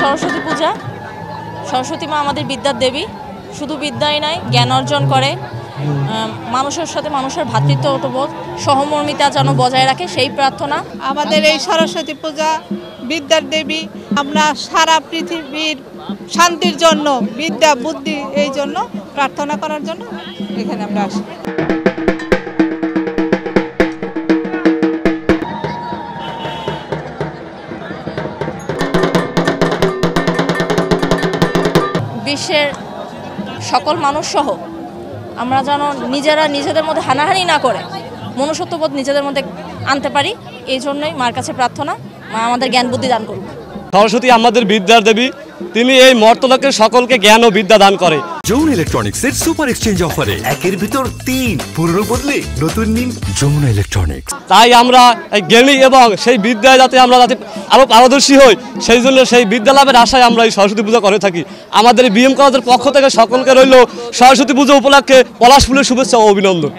সরস্বতী পূজা। সরস্বতী মা আমাদের বিদ্যার দেবী, শুধু বিদ্যাই নয়, জ্ঞান অর্জন করে, মানুষের সাথে মানুষের ভ্রাতৃত্ববোধ, সহমর্মিতা যেন বজায় রাখে, সেই প্রার্থনা। আমাদের এই সরস্বতী পূজা বিদ্যার দেবী, আমরা সারা পৃথিবীর শান্তির জন্য, বিদ্যা বুদ্ধি এই জন্য প্রার্থনা করার জন্য এখানে আমরা আসি। বিশ্বের সকল মানুষ সহ আমরা যেন নিজেদের মধ্যে হানাহানি না করে মনুষ্যত্ববোধ নিজেদের মধ্যে আনতে পারি, এই জন্যই মার কাছে প্রার্থনা, মা আমাদের জ্ঞান বুদ্ধি দান করুন। সরস্বতী আমাদের বিদ্যার দেবী, তিনি এই মর্তলোকের সকলকে জ্ঞান ও বিদ্যা দান করে। যমুনা ইলেকট্রনিক্সের সুপার এক্সচেঞ্জ অফারে 1-এর ভিতর 3 পুরনো বদলে নতুন নিন যমুনা ইলেকট্রনিক্স। তাই আমরা জ্ঞানী এবং সেই বিদ্যায় যাতে আরো পারদর্শী হই, সেই জন্য সেই বিদ্যা লাভের আশায় আমরা এই সরস্বতী পূজা করে থাকি। আমাদের বিএম কলেজের পক্ষ থেকে সকলকে রইল সরস্বতী পুজো উপলক্ষে পলাশ ফুলের শুভেচ্ছা ও অভিনন্দন।